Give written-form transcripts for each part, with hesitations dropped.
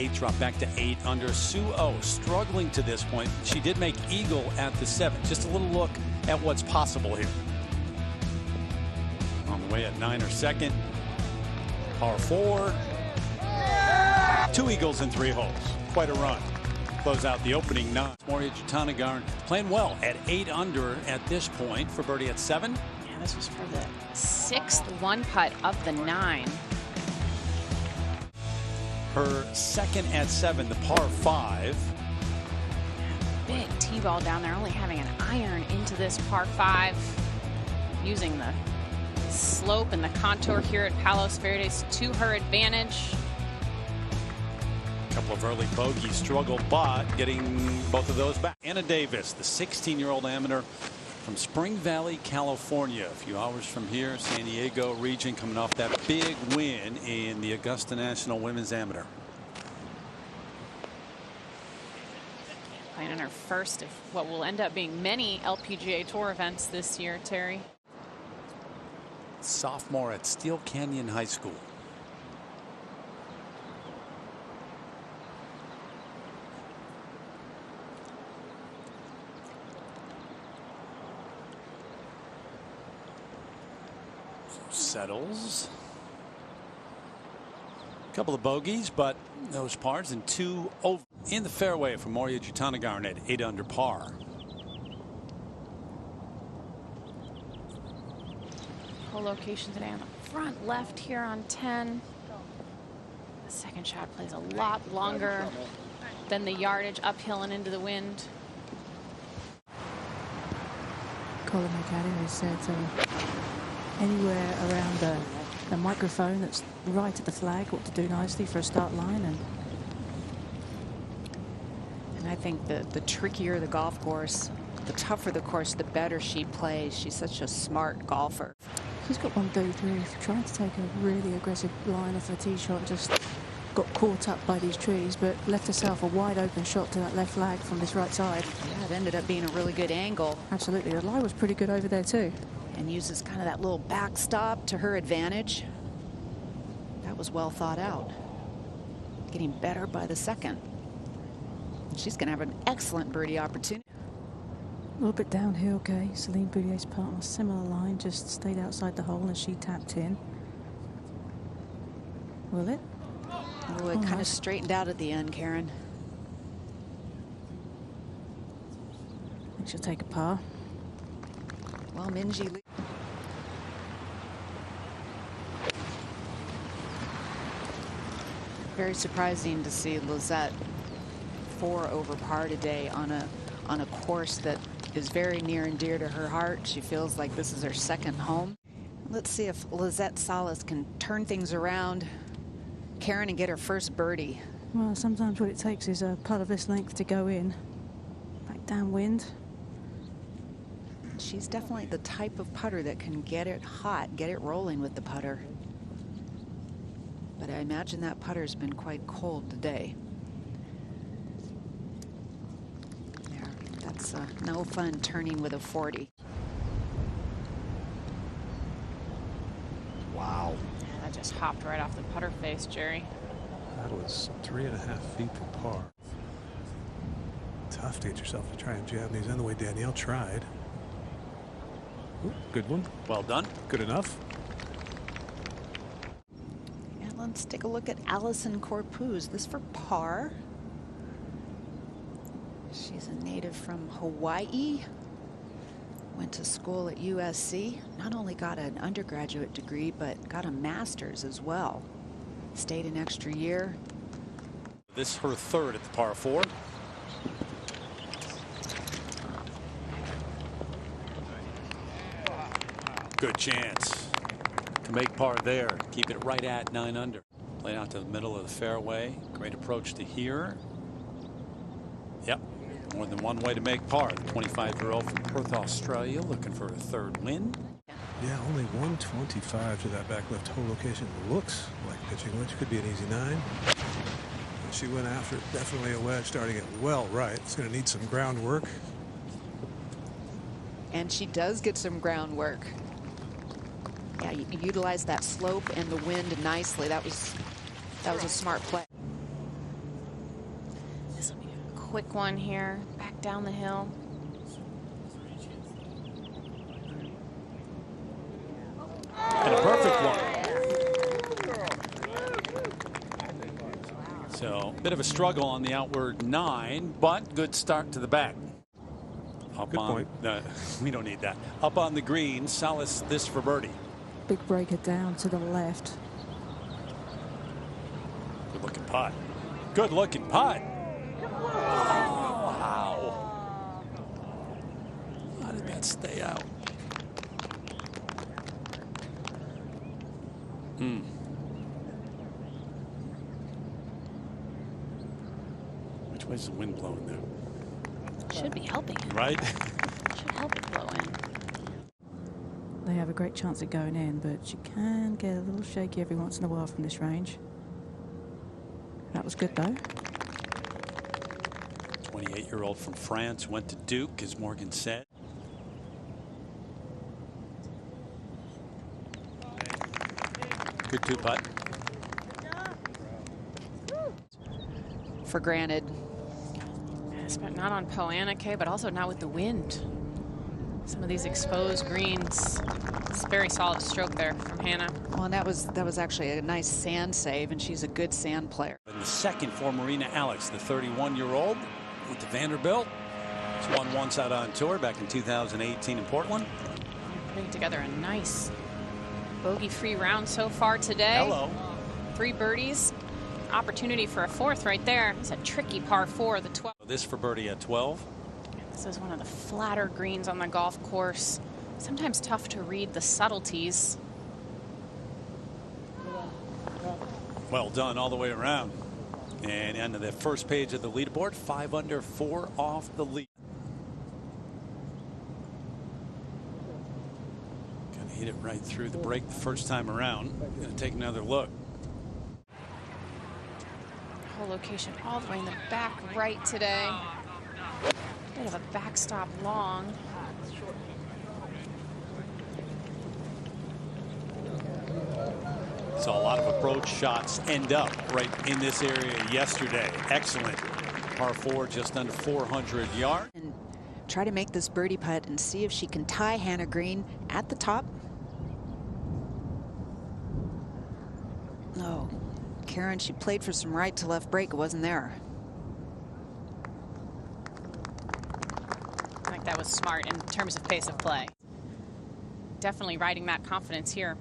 8, drop back to 8 under. Sue O struggling to this point. She did make eagle at the 7. Just a little look at what's possible here. On the way at 9 or second. Par 4. 2 eagles in 3 holes. Quite a run. Close out the opening 9. Moriya playing well at 8 under at this point for birdie at 7. Yeah, this was for the 6th one putt of the 9. Her second at 7, the par 5. Big T-ball down there, only having an iron into this par 5. Using the slope and the contour here at Palos Verdes to her advantage. A couple of early bogeys, struggled, but getting both of those back. Anna Davis, the 16-year-old amateur from Spring Valley, California. A few hours from here, San Diego region, coming off that big win in the Augusta National Women's Amateur. Playing in her first of what will end up being many LPGA Tour events this year, Terry. Sophomore at Steel Canyon High School. Settles. A couple of bogeys, but those pars and 2 over in the fairway for Moriya Jutanugarn at 8 under par. Whole location today on the front left here on 10. The second shot plays a lot longer than the yardage uphill and into the wind. Colin McAdam has said anywhere around the microphone that's right at the flag ought to do nicely for a start line. And I think the trickier the golf course, the tougher the course, the better she plays. She's such a smart golfer. She's got 1 33, trying to take a really aggressive line off her tee shot, just got caught up by these trees, but left herself a wide open shot to that left flag from this right side. Yeah, it ended up being a really good angle. Absolutely, the lie was pretty good over there too. And uses kind of that little backstop to her advantage. That was well thought out. Getting better by the second. And she's going to have an excellent birdie opportunity. A little bit downhill, okay. Celine Boudier's partner, similar line, just stayed outside the hole and she tapped in. Will it? Oh, it kind of straightened out at the end, Karen. I think she'll take a par. Well, Minjee Lee. Very surprising to see Lizette 4 over par today on a course that is very near and dear to her heart. She feels like this is her second home. Let's see if Lizette Salas can turn things around, Karen, and get her first birdie. Well, sometimes what it takes is a putt of this length to go in. Back downwind. She's definitely the type of putter that can get it hot, get it rolling with the putter. But I imagine that putter's been quite cold today. There, that's no fun turning with a 40. Wow. Yeah, that just hopped right off the putter face, Jerry. That was 3.5 feet for par. Tough to get yourself to try and jam these in the way Danielle tried. Ooh, good one. Well done. Good enough. And let's take a look at Allison Corpuz. This for par. She's a native from Hawaii. Went to school at USC. Not only got an undergraduate degree, but got a master's as well. Stayed an extra year. This her 3rd at the par 4. Good chance to make par there. Keep it right at 9 under. Playing out to the middle of the fairway. Great approach to here. Yep. More than one way to make par. The 25-year-old from Perth, Australia, looking for a 3rd win. Yeah, only 125 to that back left hole location. Looks like pitching, which could be an easy 9. She went after it. Definitely a wedge, starting it well right. It's going to need some groundwork. And she does get some groundwork. Yeah, you utilize that slope and the wind nicely. That was a smart play. quick one here, back down the hill. And a perfect one. So, a bit of a struggle on the outward 9, but good start to the back. Up Good on, point. we don't need that. Up on the green, Salas this for birdie. Big breaker down to the left. Good looking putt. Good looking putt. Oh, wow. How did that stay out? Which way's the wind blowing there? Should be helping him. Right? Should help it blow in. They have a great chance of going in, but you can get a little shaky every once in a while from this range. That was good, though. 28-year-old from France, went to Duke, as Morgan said. Good two-putt. For granted. Yes, but not on Poanike, but also not with the wind. Some of these exposed greens. It's a very solid stroke there from Hannah. Well, and that was actually a nice sand save, and she's a good sand player. And the second for Marina Alex, the 31-year-old, went to Vanderbilt. She's won once out on tour back in 2018 in Portland. Putting together a nice bogey-free round so far today. Hello. 3 birdies. Opportunity for a 4th right there. It's a tricky par 4, the 12. This for birdie at 12. This is one of the flatter greens on the golf course. Sometimes tough to read the subtleties. Well done all the way around. And on the first page of the leaderboard, 5 under, 4 off the lead. Gonna hit it right through the break the first time around. Gonna take another look. Whole location all the way in the back right today. Bit of a backstop long. Saw a lot of approach shots end up right in this area yesterday. Excellent par 4, just under 400 yards. And try to make this birdie putt and see if she can tie Hannah Green at the top. Oh, Karen, she played for some right to left break. It wasn't there. I think that was smart in terms of pace of play. Definitely riding that confidence here.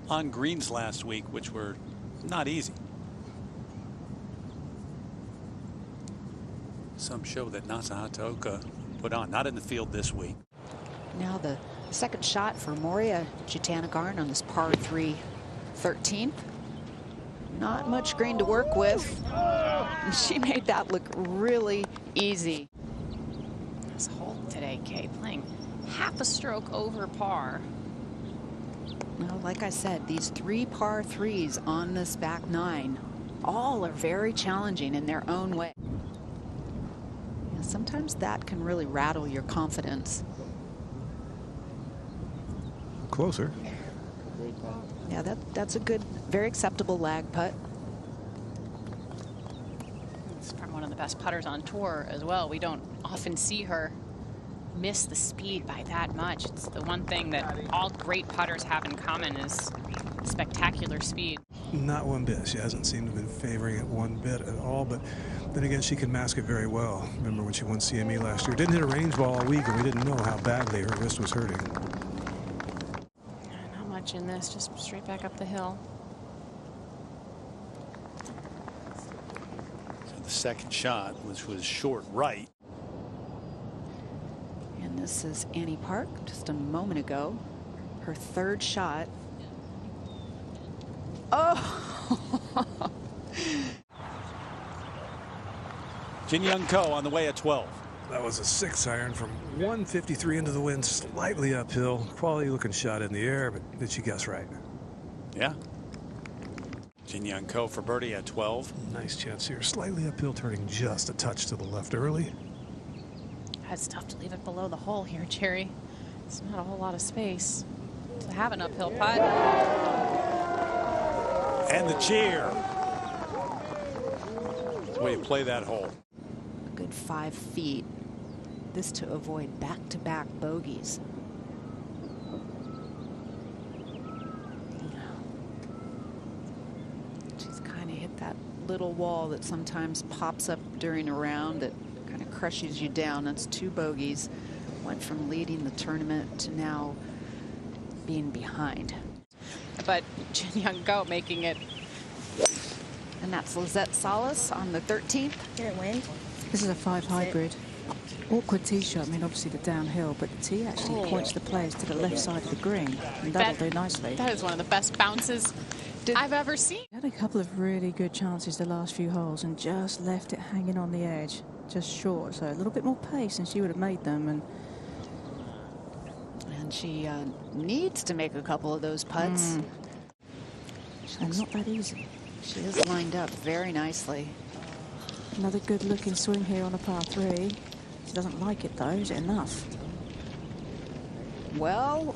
On greens last week, which were not easy. Some show that Nasa Hataoka put on, not in the field this week. Now the second shot for Moriya Jitanagarn on this par 3 13th. Not much green to work with. She made that look really easy. This hole today, Kay, playing half a stroke over par. Well, like I said, these 3 par 3s on this back 9 all are very challenging in their own way. And sometimes that can really rattle your confidence. Closer. Yeah, that's a good, very acceptable lag putt. It's from one of the best putters on tour as well. We don't often see her miss the speed by that much. It's the one thing that all great putters have in common is spectacular speed. Not one bit. She hasn't seemed to have been favoring it one bit at all, but then again, she can mask it very well. Remember when she won CME last year? Didn't hit a range ball all week, and we didn't know how badly her wrist was hurting. Not much in this, just straight back up the hill. So the second shot, which was short right. And this is Annie Park just a moment ago. Her 3rd shot. Oh! Jin Young Ko on the way at 12. That was a 6-iron from 153 into the wind, slightly uphill. Quality looking shot in the air, but did she guess right? Yeah. Jin Young Ko for birdie at 12. Nice chance here. Slightly uphill, turning just a touch to the left early. It's tough to leave it below the hole here, Jerry. It's not a whole lot of space to have an uphill putt. And the cheer. That's the way you play that hole. A good 5 feet. This to avoid back-to-back bogeys. She's kind of hit that little wall that sometimes pops up during a round that kind of crushes you down. That's 2 bogeys. Went from leading the tournament to now being behind. But Jin Young Go making it. And that's Lizette Salas on the 13th. This is a 5 hybrid. Awkward tee shot. I mean, obviously the downhill, but the tee actually points the players to the left side of the green, and that'll do nicely. That is one of the best bounces I've ever seen. Had a couple of really good chances the last few holes and just left it hanging on the edge, just short. So a little bit more pace and she would have made them. And she needs to make a couple of those putts. And not that easy. She is lined up very nicely. Another good looking swing here on a par 3. She doesn't like it though. Is it enough? Well,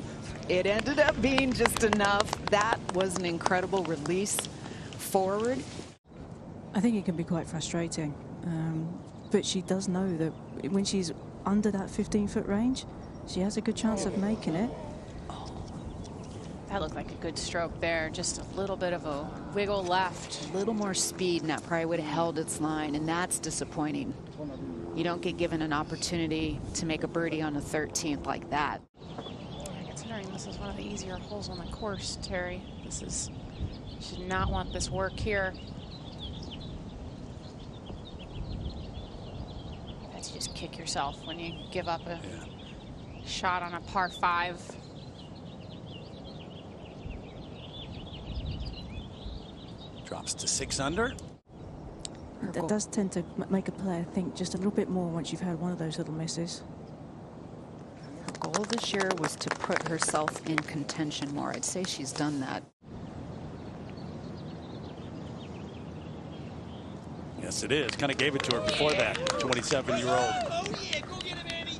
it ended up being just enough. That was an incredible release forward. I think it can be quite frustrating. But she does know that when she's under that 15-foot range, she has a good chance of making it. That looked like a good stroke there. Just a little bit of a wiggle left. A little more speed, and that probably would have held its line, and that's disappointing. You don't get given an opportunity to make a birdie on the 13th like that. Considering this is one of the easier holes on the course, Terry, this is, you should not want this work here. That's you just kick yourself when you give up a shot on a par 5. Drops to 6 under. That does tend to make a player think just a little bit more once you've had one of those little misses. Her goal this year was to put herself in contention more. I'd say she's done that. Yes, it is. Kind of gave it to her before that, 27-year-old. Oh, yeah, go get him, Annie.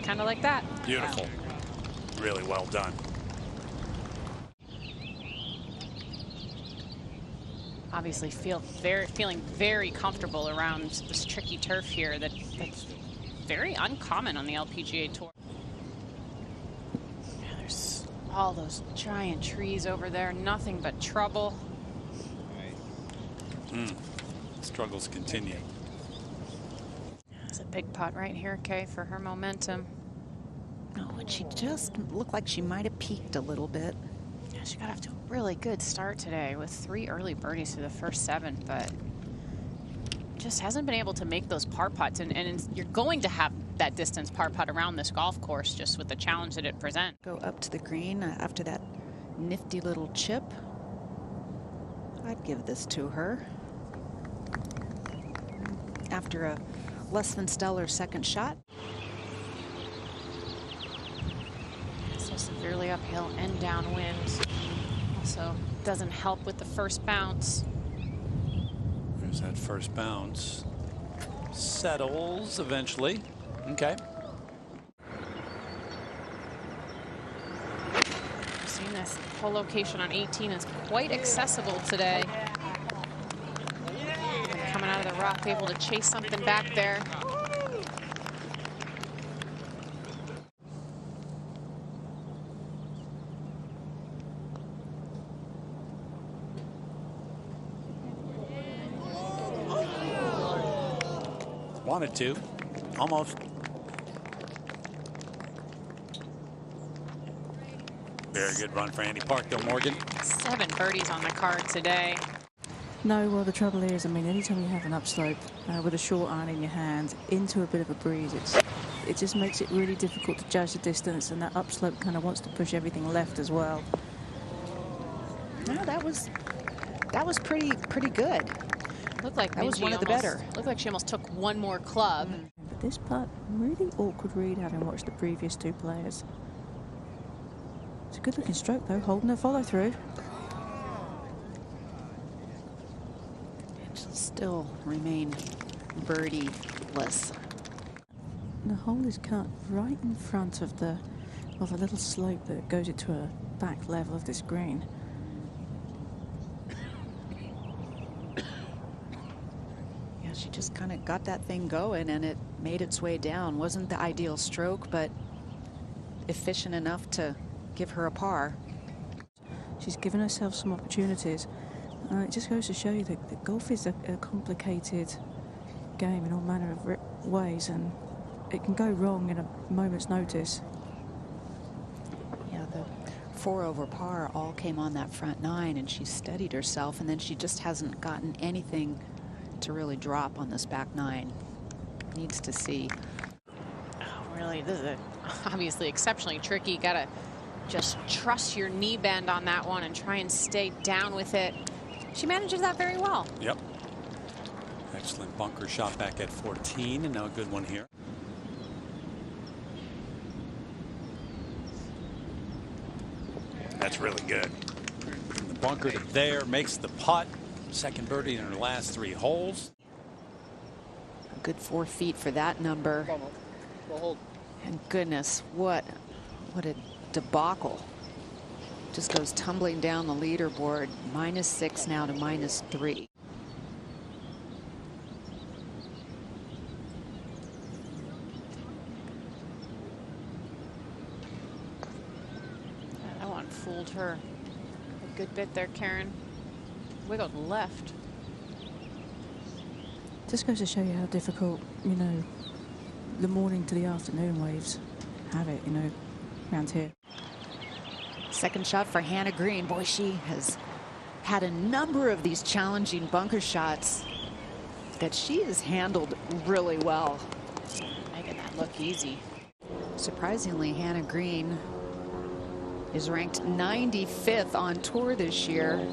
Kind of like that. Beautiful. Really well done. Obviously feeling very comfortable around this tricky turf here that's very uncommon on the LPGA Tour. Yeah, there's all those giant trees over there, nothing but trouble. Struggles continue. It's a big putt right here, Kay, for her momentum. Oh, and she just looked like she might have peaked a little bit. Yeah, she got off to a really good start today with 3 early birdies through the first 7, but just hasn't been able to make those par putts. And you're going to have that distance par putt around this golf course just with the challenge that it presents. Go up to the green after that nifty little chip. I'd give this to her. After a less than stellar second shot. So severely uphill and downwind. Also doesn't help with the first bounce. There's that first bounce. Settles eventually. Okay. We've seen this whole location on 18 is quite accessible today. Coming out of the rough, able to chase something back there. Wanted to. Almost. Very good run for Andy Park, though, Morgan. 7 birdies on the card today. No, well, the trouble is, I mean, anytime you have an upslope with a short iron in your hand into a bit of a breeze, it just makes it really difficult to judge the distance, and that upslope kind of wants to push everything left as well. No, that was pretty good. Looked like that was Minjee one of the better. Looked like she almost took one more club. But this putt, really awkward read having watched the previous 2 players. It's a good looking stroke though, holding her follow through. She'll still remain birdie-less. The hole is cut right in front of the little slope that goes into a back level of this green. Yeah, she just kind of got that thing going and it made its way down. Wasn't the ideal stroke, but efficient enough to give her a par. She's given herself some opportunities. It just goes to show you that golf is a complicated game in all manner of ways, and it can go wrong in a moment's notice. Yeah, the 4 over par all came on that front 9, and she steadied herself, and then she just hasn't gotten anything to really drop on this back 9. Needs to see. Oh, really, this is obviously exceptionally tricky. Gotta just trust your knee bend on that one and try and stay down with it. She manages that very well. Yep. Excellent bunker shot back at 14, and now a good one here. That's really good. From the bunker to there, makes the putt. Second birdie in her last 3 holes. A good 4 feet for that number. And goodness, what a debacle. Just goes tumbling down the leaderboard. -6 now to -3. That one fooled her a good bit there, Karen. Wiggled left. Just goes to show you how difficult, you know, the morning to the afternoon waves have it, you know, around here. Second shot for Hannah Green. Boy, she has had a number of these challenging bunker shots that she has handled really well. Making that look easy. Surprisingly, Hannah Green is ranked 95th on tour this year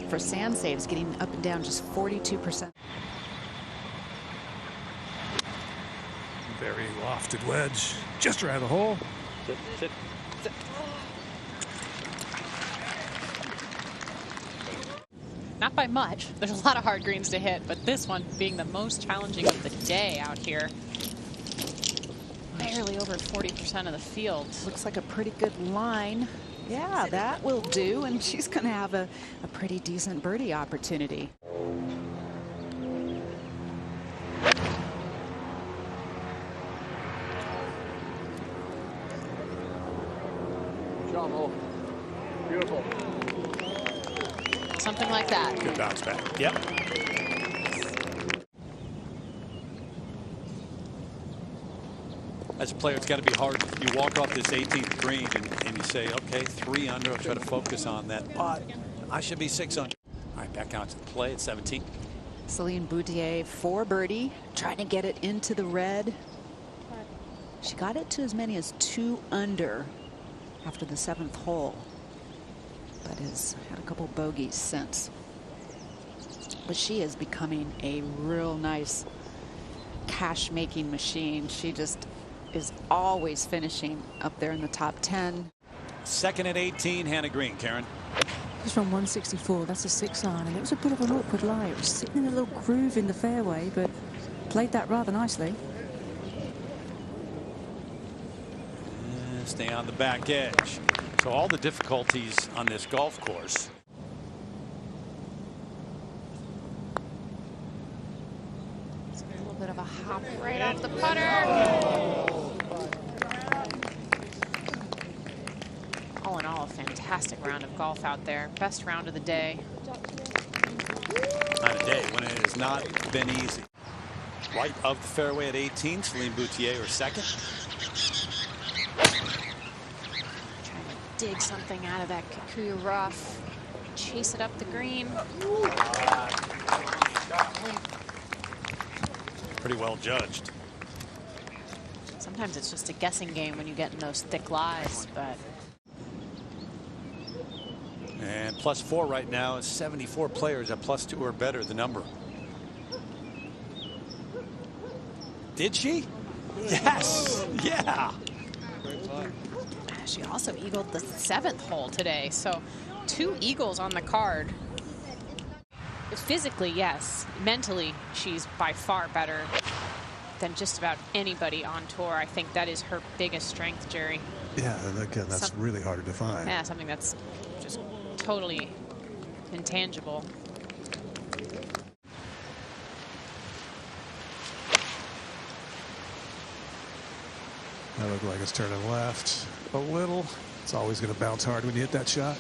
for sand saves, getting up and down just 42%. Very lofted wedge, just around the hole. Sit. Not by much. There's a lot of hard greens to hit, but this one being the most challenging of the day out here. Barely over 40% of the field. Looks like a pretty good line. Yeah, that will do, and she's going to have a pretty decent birdie opportunity. Beautiful. Something like that. Good bounce back. Yep. As a player, it's got to be hard. You walk off this 18th green and you say, okay, 3 under. I'll try to focus on that putt. I should be 6 under. All right, back out to the play at 17. Celine Boutier for birdie, trying to get it into the red. She got it to as many as 2 under after the 7th hole, but has had a couple bogeys since. But she is becoming a real nice cash-making machine. She just is always finishing up there in the top 10. Second at 18, Hannah Green. Karen. It's from 164. That's a 6 iron, and it was a bit of an awkward lie. It was sitting in a little groove in the fairway, but played that rather nicely. Stay on the back edge. So all the difficulties on this golf course. It's a little bit of a hop right off the putter. All in all, a fantastic round of golf out there. Best round of the day. Not a day when it has not been easy. Right of the fairway at 18, Celine Boutier, her second. Trying to dig something out of that Kikuyu rough. Chase it up the green. Pretty well judged. Sometimes it's just a guessing game when you get in those thick lies, but. And +4 right now is 74 players at +2 or better, the number. Did she? Yes. Yeah. She also eagled the 7th hole today, so 2 eagles on the card. Physically, yes. Mentally, she's by far better. than just about anybody on tour. I think that is her biggest strength, Jerry. Yeah, and again, that's really hard to define. Yeah, something that's just totally intangible. That looked like it's turning left a little. It's always going to bounce hard when you hit that shot.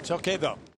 It's okay, though.